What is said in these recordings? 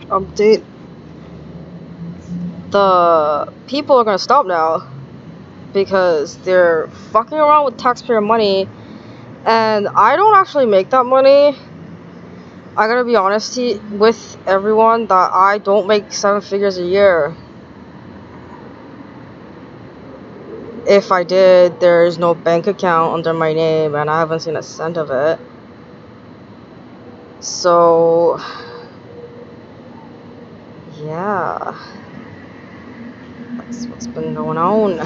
Update. The people are gonna stop now because they're fucking around with taxpayer money, and I don't actually make that money. I gotta be honest with everyone that I don't make 7 figures a year. If I did, there's no bank account under my name, and I haven't seen a cent of it. So, yeah, that's what's been going on.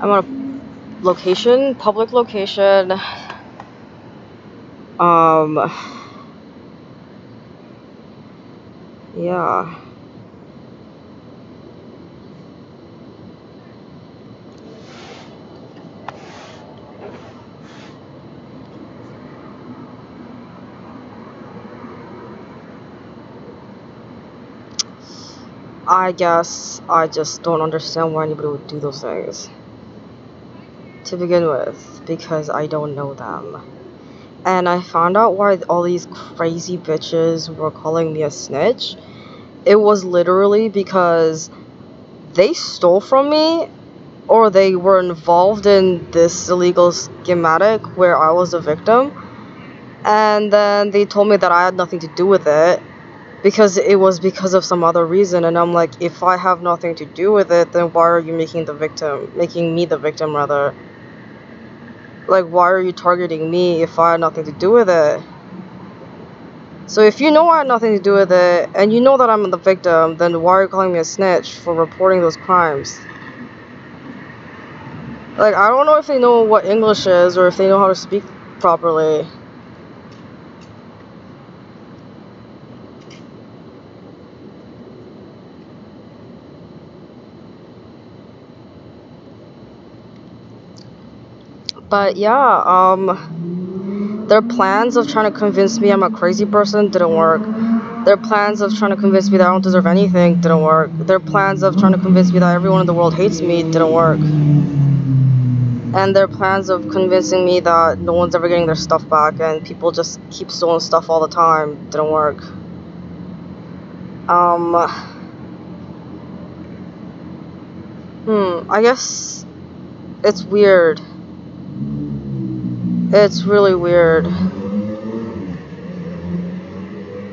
I'm on a location, public location. Yeah. I guess I just don't understand why anybody would do those things to begin with, because I don't know them. And I found out why all these crazy bitches were calling me a snitch. It was literally because they stole from me, or they were involved in this illegal schematic where I was a victim, and then they told me that I had nothing to do with it because it was because of some other reason. And I'm like, if I have nothing to do with it, then why are you making me the victim rather? Like, why are you targeting me if I had nothing to do with it? So if you know I had nothing to do with it, and you know that I'm the victim, then why are you calling me a snitch for reporting those crimes? Like, I don't know if they know what English is, or if they know how to speak properly. But yeah, their plans of trying to convince me I'm a crazy person didn't work. Their plans of trying to convince me that I don't deserve anything didn't work. Their plans of trying to convince me that everyone in the world hates me didn't work. And their plans of convincing me that no one's ever getting their stuff back and people just keep stealing stuff all the time didn't work. I guess it's weird. It's really weird.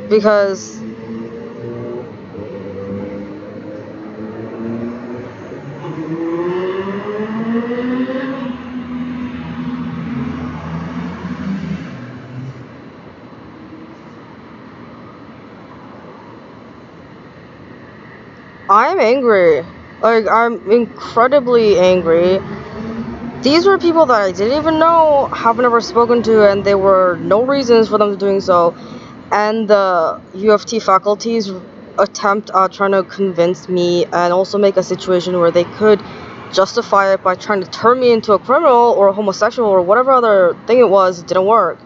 Because I'm angry. Like, I'm incredibly angry. These were people that I didn't even know, have never spoken to, and there were no reasons for them doing so. And the UFT faculties attempt trying to convince me and also make a situation where they could justify it by trying to turn me into a criminal or a homosexual or whatever other thing it was. It didn't work.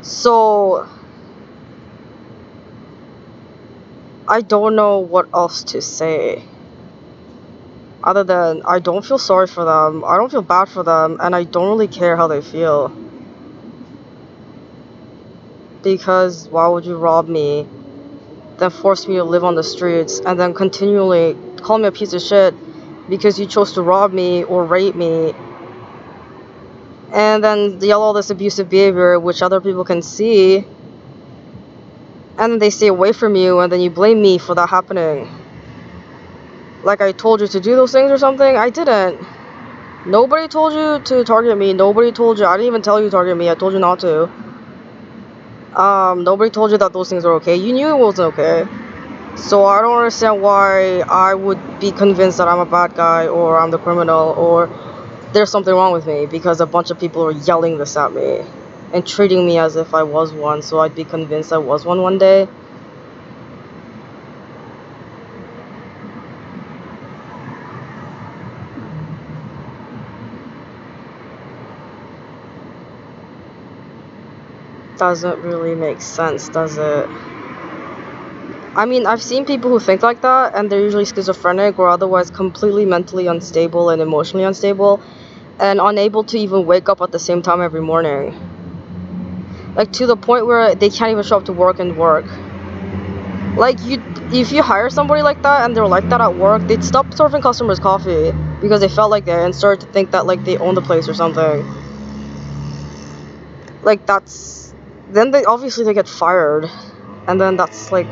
So I don't know what else to say other than I don't feel sorry for them, I don't feel bad for them, and I don't really care how they feel. Because why would you rob me, then force me to live on the streets, and then continually call me a piece of shit because you chose to rob me or rape me, and then yell all this abusive behavior which other people can see, and then they stay away from you, and then you blame me for that happening. Like I told you to do those things or something? I didn't. Nobody told you to target me. Nobody told you. I didn't even tell you to target me. I told you not to. Nobody told you that those things are okay. You knew it wasn't okay. So I don't understand why I would be convinced that I'm a bad guy or I'm the criminal or there's something wrong with me because a bunch of people are yelling this at me and treating me as if I was one, so I'd be convinced I was one day. Doesn't really make sense, does it? I mean, I've seen people who think like that, and they're usually schizophrenic or otherwise completely mentally unstable and emotionally unstable, and unable to even wake up at the same time every morning. Like, to the point where they can't even show up to work and work. Like, if you hire somebody like that and they're like that at work, they'd stop serving customers coffee because they felt like that and started to think that, like, they own the place or something. Like, then they get fired, and then that's like,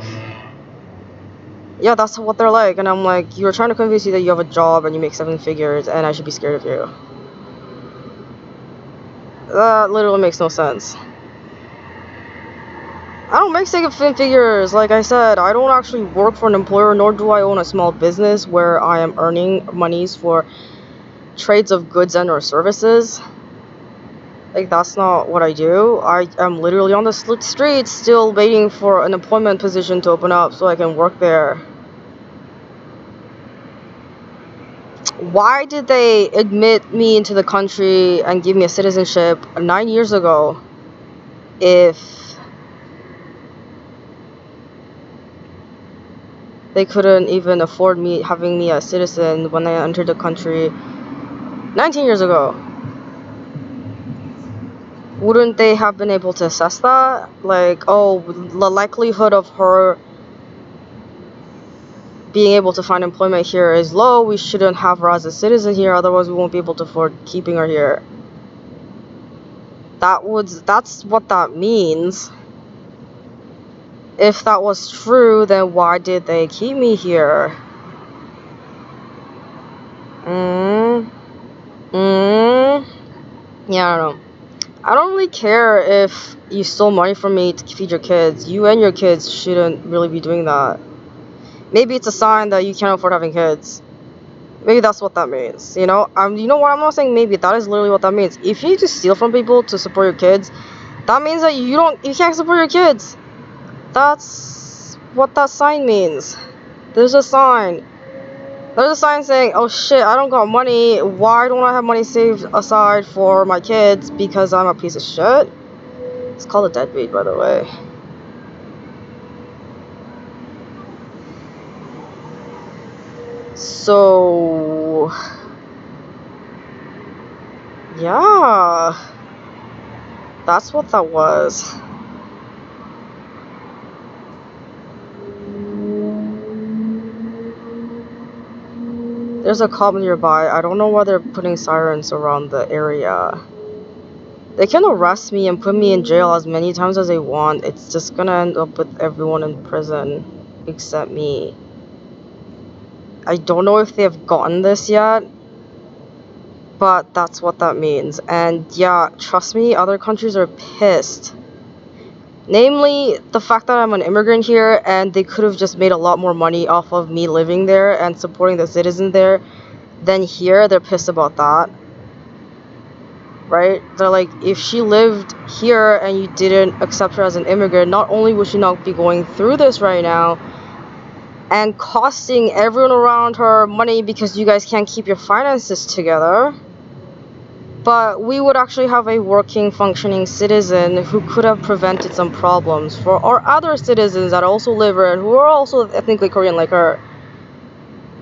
yeah, that's what they're like. And I'm like, you're trying to convince me that you have a job and you make 7 figures and I should be scared of you. That literally makes no sense. I don't make 7 figures. Like I said, I don't actually work for an employer, nor do I own a small business where I am earning monies for trades of goods and or services. Like, that's not what I do. I am literally on the streets still waiting for an employment position to open up so I can work there. Why did they admit me into the country and give me a citizenship 9 years ago if they couldn't even afford me having me a citizen when I entered the country 19 years ago? Wouldn't they have been able to assess that? Like, oh, the likelihood of her being able to find employment here is low, we shouldn't have her as a citizen here, otherwise we won't be able to afford keeping her here. That's what that means. If that was true, then why did they keep me here? Yeah, I don't know. I don't really care if you stole money from me to feed your kids. You and your kids shouldn't really be doing that. Maybe it's a sign that you can't afford having kids. Maybe that's what that means, you know? You know what? I'm not saying maybe. That is literally what that means. If you need to steal from people to support your kids, that means that you can't support your kids. That's what that sign means. There's a sign. There's a sign saying, oh shit, I don't got money. Why don't I have money saved aside for my kids? Because I'm a piece of shit? It's called a deadbeat, by the way. So, yeah, that's what that was. There's a cop nearby. I don't know why they're putting sirens around the area. They can arrest me and put me in jail as many times as they want. It's just gonna end up with everyone in prison except me. I don't know if they've gotten this yet, but that's what that means. And yeah, trust me, other countries are pissed. Namely, the fact that I'm an immigrant here and they could have just made a lot more money off of me living there and supporting the citizens there than here. They're pissed about that. Right? They're like, if she lived here and you didn't accept her as an immigrant, not only would she not be going through this right now and costing everyone around her money because you guys can't keep your finances together, but we would actually have a working, functioning citizen who could have prevented some problems for our other citizens that also live here and who are also ethnically Korean like her.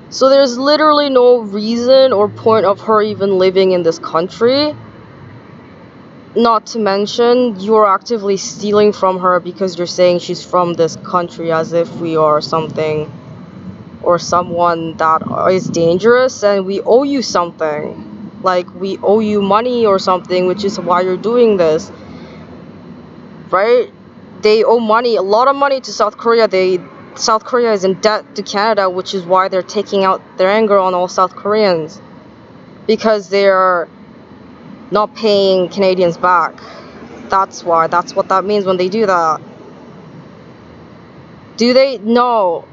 So there's literally no reason or point of her even living in this country. Not to mention, you're actively stealing from her because you're saying she's from this country as if we are something or someone that is dangerous and we owe you something. Like, we owe you money or something, which is why you're doing this. Right? They owe money, a lot of money to South Korea. South Korea is in debt to Canada, which is why they're taking out their anger on all South Koreans. Because they're not paying Canadians back. That's why. That's what that means when they do that. Do they? No.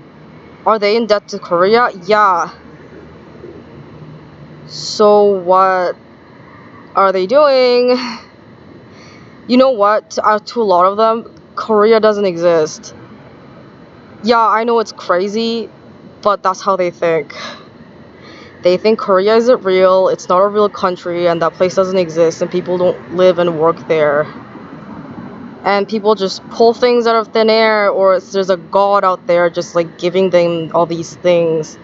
Are they in debt to Korea? Yeah. So what are they doing? You know what? To a lot of them, Korea doesn't exist. Yeah, I know it's crazy, but that's how they think. They think Korea isn't real, it's not a real country, and that place doesn't exist, and people don't live and work there. And people just pull things out of thin air, or there's a god out there just like giving them all these things.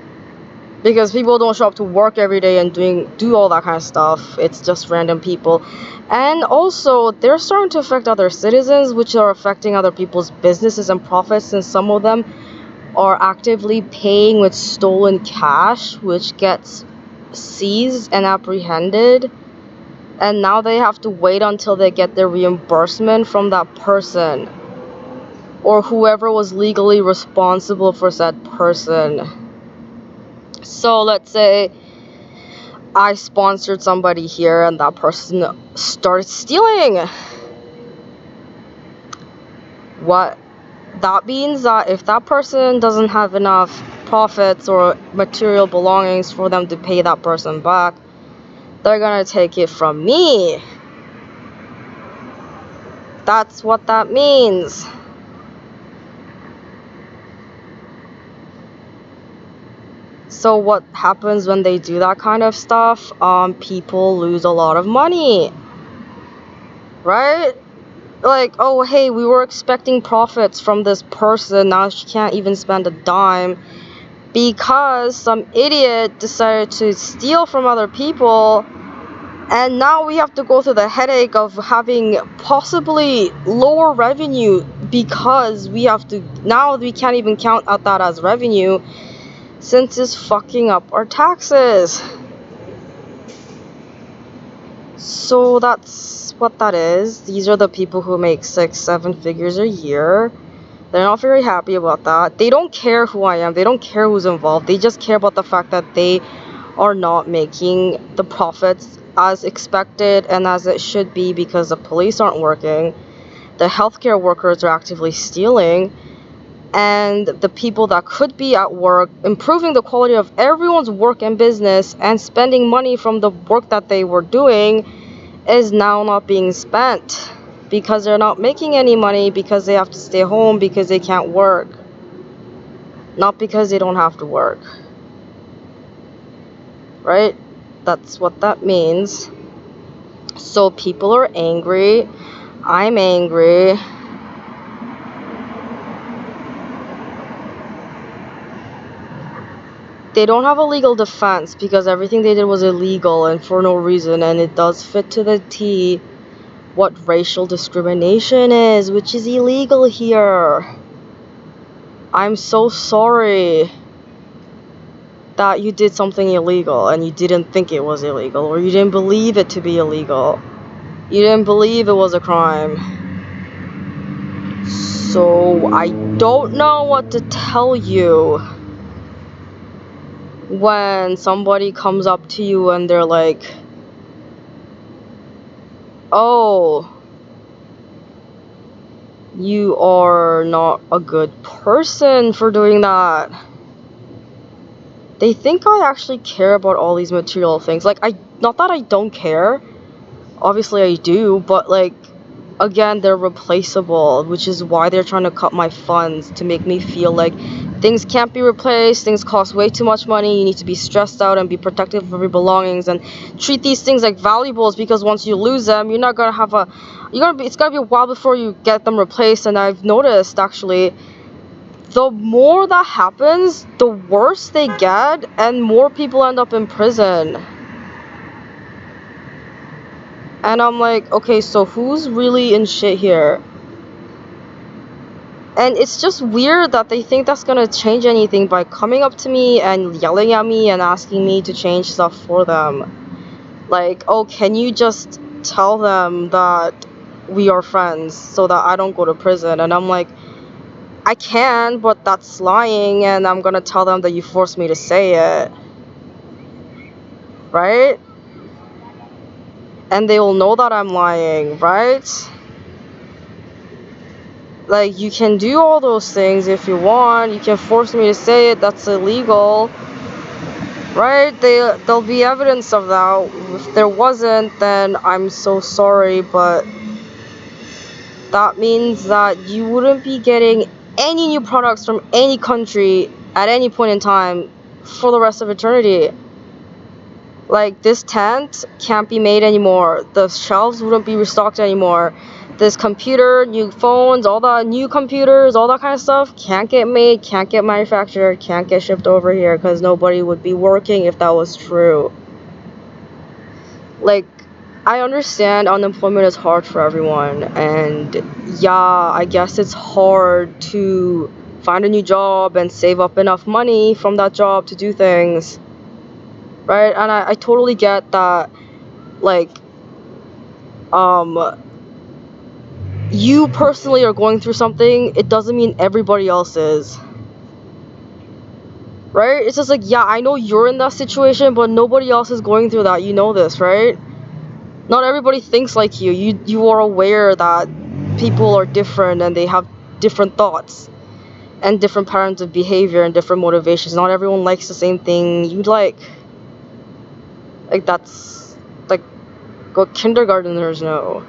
because people don't show up to work every day and do all that kind of stuff. It's just random people. And also, they're starting to affect other citizens, which are affecting other people's businesses and profits, and some of them are actively paying with stolen cash, which gets seized and apprehended, and now they have to wait until they get their reimbursement from that person or whoever was legally responsible for said person. So let's say I sponsored somebody here and that person started stealing. What that means that if that person doesn't have enough profits or material belongings for them to pay that person back, they're gonna take it from me. That's what that means. So what happens when they do that kind of stuff? People lose a lot of money, right? Like, oh hey, we were expecting profits from this person, now she can't even spend a dime because some idiot decided to steal from other people, and now we have to go through the headache of having possibly lower revenue because we can't even count out that as revenue since it's fucking up our taxes. So that's what that is. These are the people who make 6-7 figures a year. They're not very happy about that. They don't care who I am. They don't care who's involved. They just care about the fact that they are not making the profits as expected and as it should be because the police aren't working. The healthcare workers are actively stealing. And the people that could be at work, improving the quality of everyone's work and business and spending money from the work that they were doing, is now not being spent because they're not making any money because they have to stay home because they can't work, not because they don't have to work, right? That's what that means. So people are angry. I'm angry. They don't have a legal defense because everything they did was illegal and for no reason, and it does fit to the T what racial discrimination is, which is illegal here. I'm so sorry that you did something illegal and you didn't think it was illegal, or you didn't believe it to be illegal. You didn't believe it was a crime. So I don't know what to tell you when somebody comes up to you and they're like, oh, you are not a good person for doing that. They think I actually care about all these material things. Like, not that I don't care. Obviously I do, but like, again, they're replaceable, which is why they're trying to cut my funds to make me feel like things can't be replaced, things cost way too much money, you need to be stressed out and be protective of your belongings and treat these things like valuables, because once you lose them, you're not gonna have it's gonna be a while before you get them replaced. And I've noticed, actually, the more that happens, the worse they get and more people end up in prison. And I'm like, okay, so who's really in shit here? And it's just weird that they think that's gonna change anything by coming up to me and yelling at me and asking me to change stuff for them. Like, oh, can you just tell them that we are friends so that I don't go to prison? And I'm like, I can, but that's lying, and I'm gonna tell them that you forced me to say it. Right? And they will know that I'm lying, right? Like, you can do all those things if you want. You can force me to say it. That's illegal. Right? There'll be evidence of that. If there wasn't, then I'm so sorry, but that means that you wouldn't be getting any new products from any country at any point in time for the rest of eternity. Like, this tent can't be made anymore. The shelves wouldn't be restocked anymore. this computer, new phones, all the new computers, all that kind of stuff can't get made, can't get manufactured, can't get shipped over here because nobody would be working if that was true. Like, I understand unemployment is hard for everyone, and yeah, I guess it's hard to find a new job and save up enough money from that job to do things, right? And I totally get that, like, you personally are going through something, it doesn't mean everybody else is. Right? It's just like, yeah, I know you're in that situation, but nobody else is going through that. You know this, right? Not everybody thinks like you. You are aware that people are different and they have different thoughts and different patterns of behavior and different motivations. Not everyone likes the same thing you'd like. Like, that's like what kindergarteners know.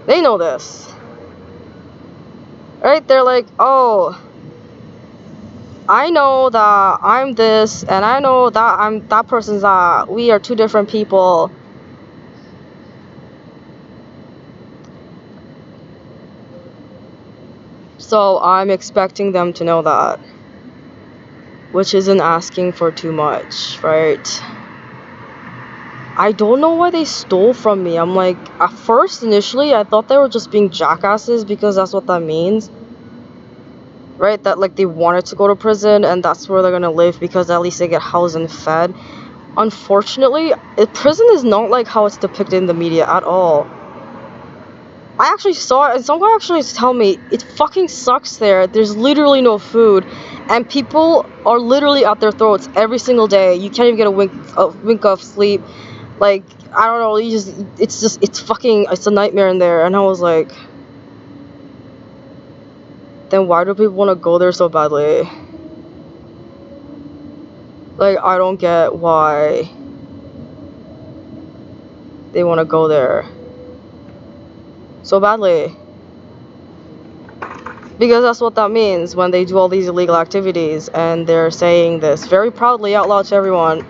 They know this. Right? They're like, oh, I know that I'm this, and I know that I'm that person's that. We are two different people. So I'm expecting them to know that. Which isn't asking for too much, right? I don't know why they stole from me. I'm like, at first, initially, I thought they were just being jackasses because that's what that means. Right? That, like, they wanted to go to prison and that's where they're gonna live because at least they get housed and fed. Unfortunately, prison is not like how it's depicted in the media at all. I actually saw it, and some guy actually tell me it fucking sucks there. There's literally no food, and people are literally at their throats every single day. You can't even get a wink of sleep. Like, I don't know. It's a nightmare in there. And I was like, then why do people want to go there so badly? Like, I don't get why they want to go there so badly. Because that's what that means when they do all these illegal activities, and they're saying this very proudly out loud to everyone.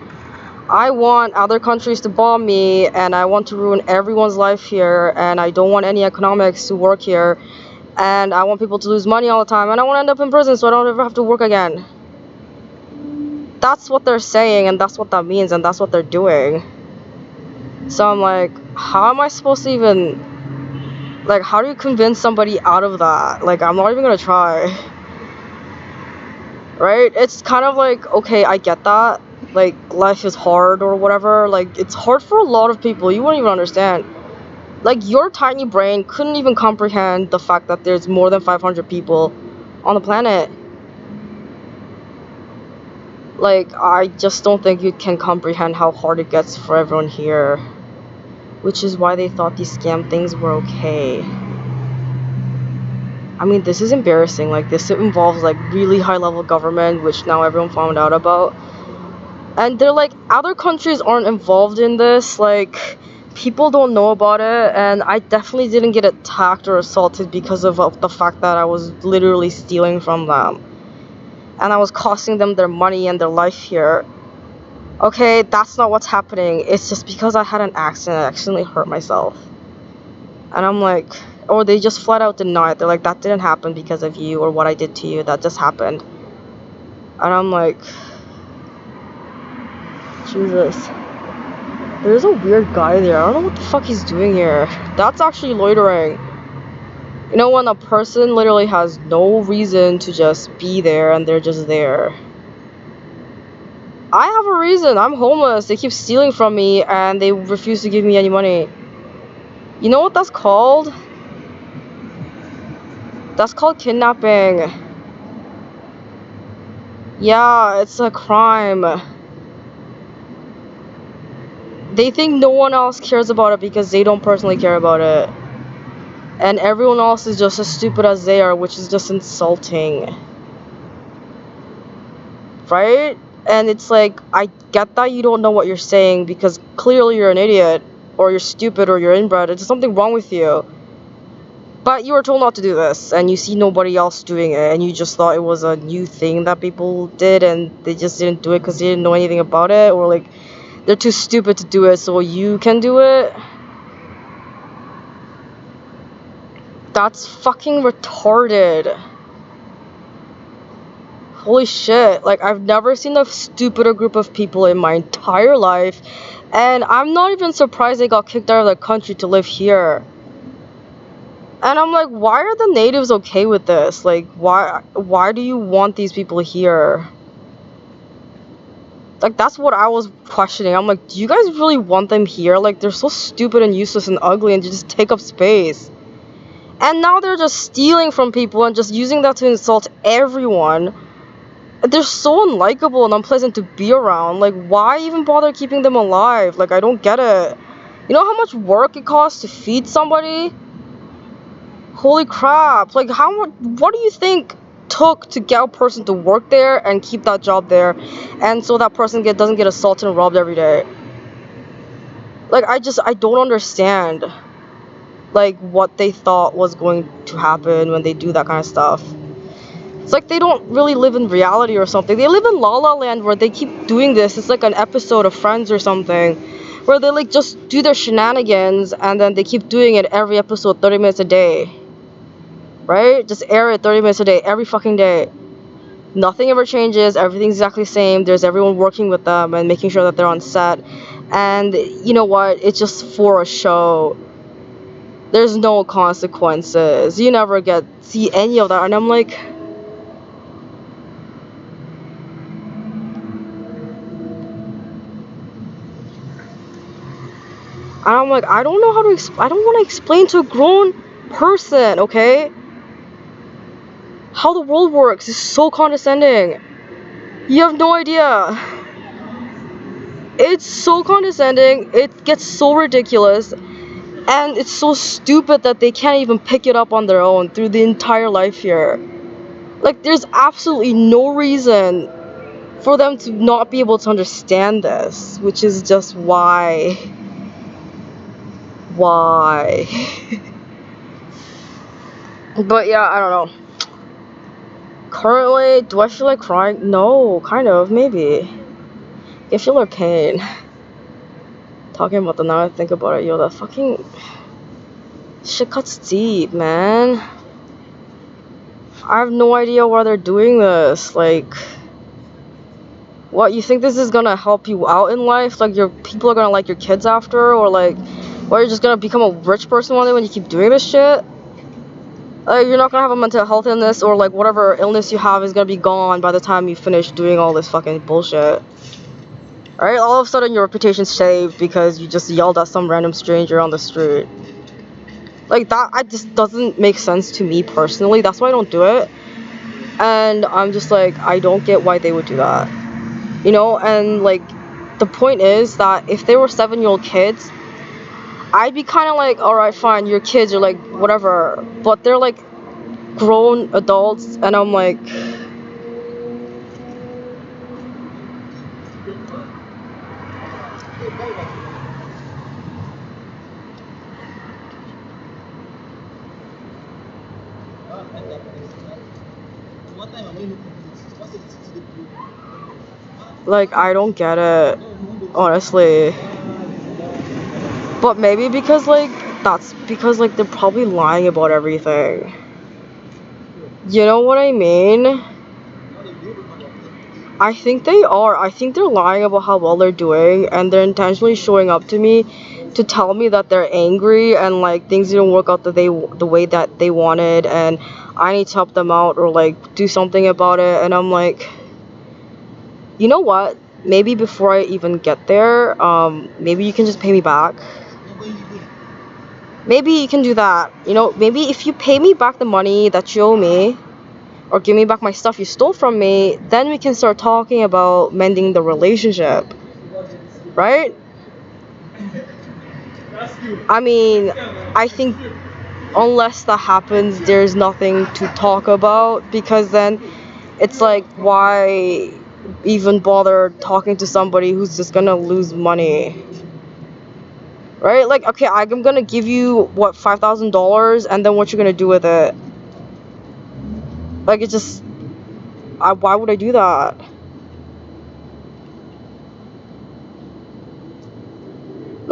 I want other countries to bomb me, and I want to ruin everyone's life here, and I don't want any economics to work here, and I want people to lose money all the time, and I want to end up in prison so I don't ever have to work again. That's what they're saying, and that's what that means, and that's what they're doing. So I'm like, how am I supposed to even... Like, how do you convince somebody out of that? Like, I'm not even gonna try. Right? It's kind of like, okay, I get that. Like, life is hard or whatever. Like, it's hard for a lot of people. You won't even understand. Like, your tiny brain couldn't even comprehend the fact that there's more than 500 people on the planet. Like, I just don't think you can comprehend how hard it gets for everyone here. Which is why they thought these scam things were okay. I mean, this is embarrassing. Like, this involves, like, really high-level government, which now everyone found out about. And they're like, other countries aren't involved in this. Like, people don't know about it. And I definitely didn't get attacked or assaulted because of the fact that I was literally stealing from them. And I was costing them their money and their life here. Okay, that's not what's happening. It's just because I had an accident. I accidentally hurt myself. And I'm like... Or they just flat out deny it. They're like, that didn't happen because of you or what I did to you. That just happened. And I'm like, Jesus. There's a weird guy there. I don't know what the fuck he's doing here. That's actually loitering. You know, when a person literally has no reason to just be there and they're just there. I have a reason. I'm homeless. They keep stealing from me and they refuse to give me any money. You know what that's called? That's called kidnapping. Yeah, it's a crime. They think no one else cares about it because they don't personally care about it. And everyone else is just as stupid as they are, which is just insulting. Right? And it's like, I get that you don't know what you're saying because clearly you're an idiot, or you're stupid, or you're inbred. There's something wrong with you. But you were told not to do this, and you see nobody else doing it, and you just thought it was a new thing that people did, and they just didn't do it because they didn't know anything about it, or like, they're too stupid to do it, so you can do it. That's fucking retarded. Holy shit, like, I've never seen a stupider group of people in my entire life, and I'm not even surprised they got kicked out of the country to live here. And I'm like, why are the natives okay with this? Like, why do you want these people here? Like, that's what I was questioning. I'm like, do you guys really want them here? Like, they're so stupid and useless and ugly and just take up space. And now they're just stealing from people and just using that to insult everyone. They're so unlikable and unpleasant to be around. Like, why even bother keeping them alive? Like, I don't get it. You know how much work it costs to feed somebody? Holy crap. Like, what do you think took to get a person to work there and keep that job there, and so that person doesn't get assaulted and robbed every day? Like, I don't understand, like, what they thought was going to happen when they do that kind of stuff. It's like they don't really live in reality or something. They live in La La Land where they keep doing this. It's like an episode of Friends or something, where they, like, just do their shenanigans and then they keep doing it every episode, 30 minutes a day. Right? Just air it 30 minutes a day, every fucking day. Nothing ever changes. Everything's exactly the same. There's everyone working with them and making sure that they're on set. And you know what? It's just for a show. There's no consequences. You never see any of that. And I'm like, I don't know how to I don't want to explain to a grown person, okay? How the world works is so condescending. You have no idea. It's so condescending. It gets so ridiculous. And it's so stupid that they can't even pick it up on their own through the entire life here. Like, there's absolutely no reason for them to not be able to understand this, which is just why. Why? But yeah, I don't know. Currently, do I feel like crying? No, kind of, maybe. I feel her pain. Talking about the now I think about it, yo, that fucking shit cuts deep, man. I have no idea why they're doing this. Like, what, you think this is gonna help you out in life? Like, your people are gonna like your kids after? Or like, or you're just gonna become a rich person one day when you keep doing this shit? Like, you're not gonna have a mental health illness, or like whatever illness you have is gonna be gone by the time you finish doing all this fucking bullshit. Alright, all of a sudden your reputation's saved because you just yelled at some random stranger on the street. Like, that just doesn't make sense to me personally. That's why I don't do it. And I'm just like, I don't get why they would do that. You know, and like, the point is that if they were 7-year-old kids, I'd be kind of like, alright, fine, you're kids, you're like, whatever. But they're like grown adults, and I'm like, I don't get it, honestly. But maybe because, like, that's because, like, they're probably lying about everything. You know what I mean? I think they are. I think they're lying about how well they're doing, and they're intentionally showing up to me to tell me that they're angry and, like, things didn't work out the way that they wanted, and I need to help them out or, like, do something about it. And I'm like, you know what? Maybe before I even get there, maybe you can just pay me back. Maybe you can do that. You know, maybe if you pay me back the money that you owe me, or give me back my stuff you stole from me, then we can start talking about mending the relationship. Right? I mean, I think unless that happens, there's nothing to talk about, because then it's like, why even bother talking to somebody who's just gonna lose money? Right? Like, okay, I'm gonna give you, what, $5,000, and then what you gonna do with it? Like, it's just, why would I do that?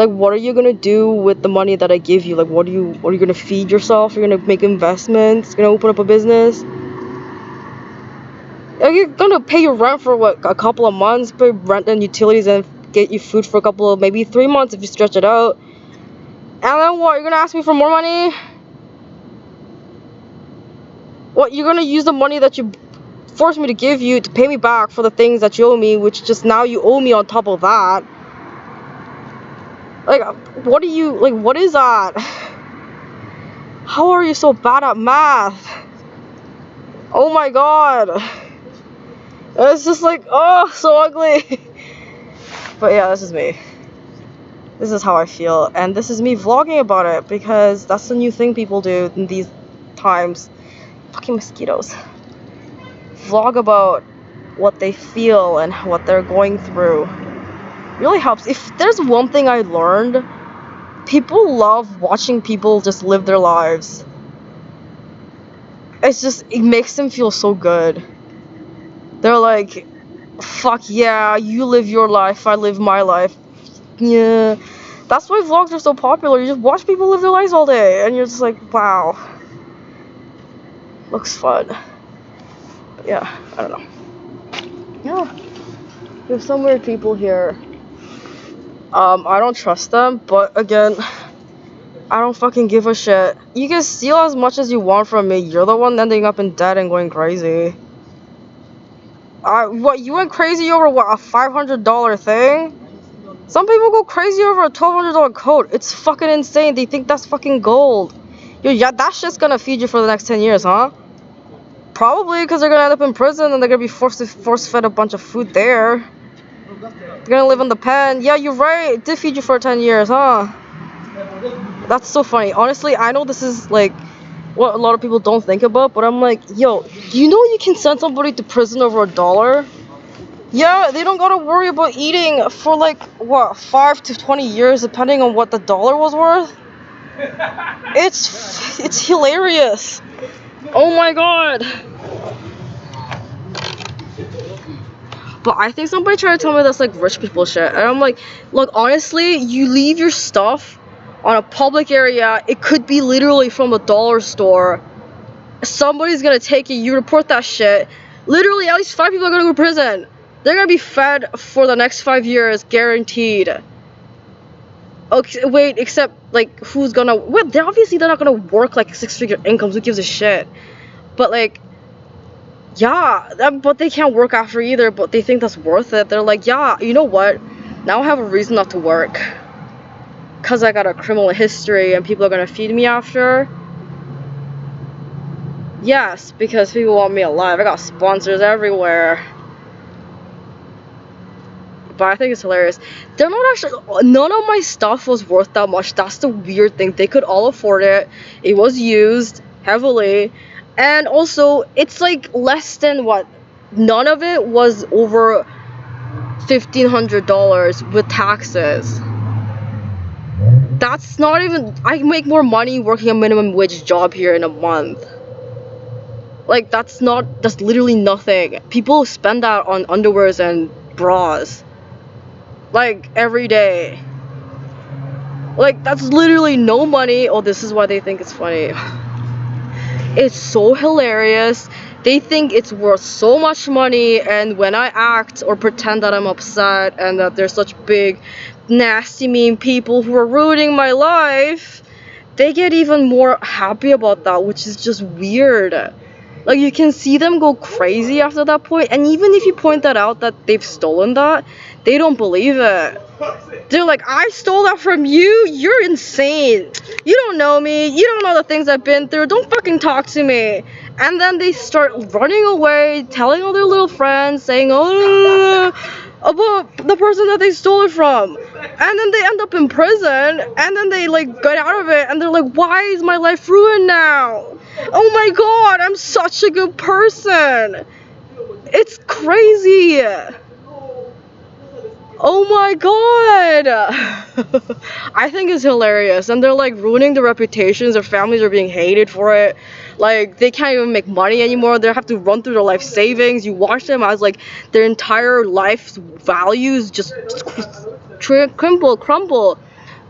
Like, what are you gonna do with the money that I give you? Like, what are you gonna feed yourself? You're gonna make investments? You're gonna open up a business? Are you gonna pay your rent for what, a couple of months, pay rent and utilities, and get you food for a couple of, maybe 3 months if you stretch it out? And then what? You're gonna ask me for more money? What, you're gonna use the money that you forced me to give you to pay me back for the things that you owe me, which just now you owe me on top of that? Like, what is that? How are you so bad at math? Oh my god. It's just like, oh, so ugly. But yeah, this is me. This is how I feel, and this is me vlogging about it, because that's the new thing people do in these times. Fucking mosquitoes. Vlog about what they feel and what they're going through. Really helps. If there's one thing I learned, people love watching people just live their lives. It makes them feel so good. They're like, fuck yeah, you live your life, I live my life. Yeah. That's why vlogs are so popular. You just watch people live their lives all day, and you're just like, wow. Looks fun. But yeah, I don't know. Yeah. There's some weird people here. I don't trust them, but again, I don't fucking give a shit. You can steal as much as you want from me. You're the one ending up in debt and going crazy. What, you went crazy over what, a $500 thing? Some people go crazy over a $1,200 coat. It's fucking insane. They think that's fucking gold. Yo, yeah, that shit's gonna feed you for the next 10 years, huh? Probably, because they're gonna end up in prison and they're gonna be force-fed a bunch of food there. They're gonna live in the pen. Yeah, you're right. It did feed you for 10 years, huh? That's so funny. Honestly, I know this is like what a lot of people don't think about, but I'm like, yo, you know you can send somebody to prison over $1? Yeah, they don't gotta worry about eating for like, what, 5 to 20 years, depending on what the dollar was worth. It's hilarious. Oh my god. But I think somebody tried to tell me that's like rich people shit, and I'm like, look, honestly, you leave your stuff on a public area, it could be literally from a dollar store. Somebody's gonna take it, you report that shit. Literally, at least 5 people are gonna go to prison. They're gonna be fed for the next 5 years, guaranteed. Okay, wait, except, like, who's gonna... Well, they're not gonna work, like, 6-figure incomes, who gives a shit? But, like, yeah, but they can't work after either, but they think that's worth it. They're like, yeah, you know what? Now I have a reason not to work. Because I got a criminal history and people are gonna feed me after. Yes, because people want me alive. I got sponsors everywhere. But I think it's hilarious. They're not actually... None of my stuff was worth that much. That's the weird thing. They could all afford it. It was used heavily. And also, it's like less than what? None of it was over $1,500 with taxes. That's not even... I make more money working a minimum wage job here in a month. Like, that's literally nothing. People spend that on underwears and bras. Like, every day. Like, that's literally no money. Oh, this is why they think it's funny. It's so hilarious. They think it's worth so much money, and when I act or pretend that I'm upset and that there's such big, nasty, mean people who are ruining my life, they get even more happy about that, which is just weird. Like, you can see them go crazy after that point, and even if you point that out that they've stolen that, they don't believe it. They're like, I stole that from you? You're insane. You don't know me. You don't know the things I've been through. Don't fucking talk to me. And then they start running away, telling all their little friends, saying, oh, about the person that they stole it from. And then they end up in prison, and then they, like, get out of it, and they're like, why is my life ruined now? Oh my god, I'm such a good person. It's crazy. Oh my god! I think it's hilarious, and they're like ruining their reputations. Their families are being hated for it. Like, they can't even make money anymore. They have to run through their life savings. You watch them as like their entire life's values just crumble.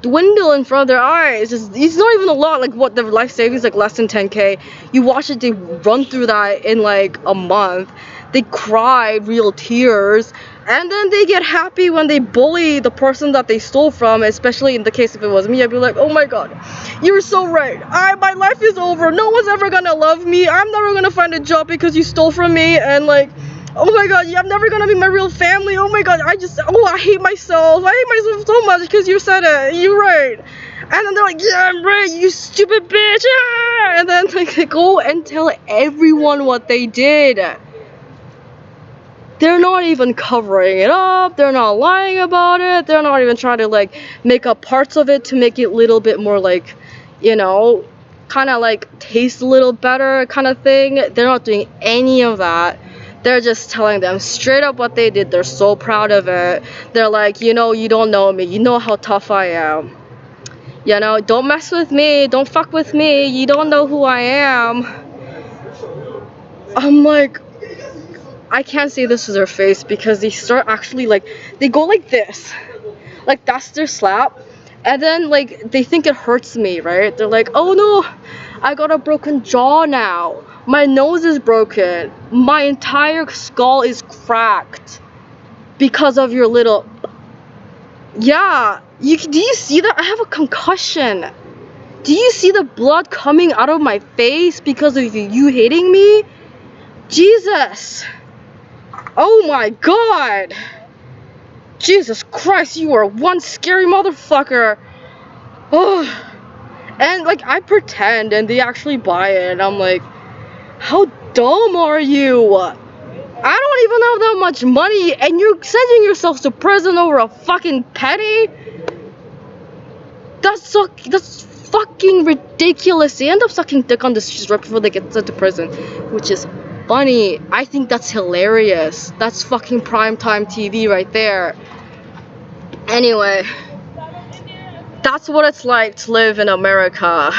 dwindle in front of their eyes. It's not even a lot. Like what, the life savings like less than 10K. You watch it, they run through that in like a month. They cry real tears, and then they get happy when they bully the person that they stole from. Especially in the case if it was me, I'd be like, oh my god, you're so right. My life is over. No one's ever gonna love me. I'm never gonna find a job because you stole from me. And like, oh my god, I'm never gonna be my real family. Oh my god, I hate myself. I hate myself so much because you said it. You're right. And then they're like, yeah, I'm right, you stupid bitch. Ah! And then like they go and tell everyone what they did. They're not even covering it up. They're not lying about it. They're not even trying to like make up parts of it to make it a little bit more like, you know, kind of like taste a little better kind of thing. They're not doing any of that. They're just telling them straight up what they did. They're so proud of it. They're like, you know, you don't know me. You know how tough I am. You know, don't mess with me. Don't fuck with me. You don't know who I am. I'm like, I can't say this to their face because they start actually like, they go like this. Like that's their slap. And then like they think it hurts me, right? They're like, oh no, I got a broken jaw now. My nose is broken. My entire skull is cracked because of your little... Yeah, do you see that? I have a concussion. Do you see the blood coming out of my face because of you hating me? Jesus. Oh my god. Jesus Christ, you are one scary motherfucker. Oh. And like I pretend and they actually buy it and I'm like, how dumb are you? I don't even have that much money and you're sending yourself to prison over a fucking penny? That's fucking ridiculous. They end up sucking dick on the streets right before they get sent to prison, which is funny. I think that's hilarious. That's fucking primetime TV right there. Anyway, that's what it's like to live in America.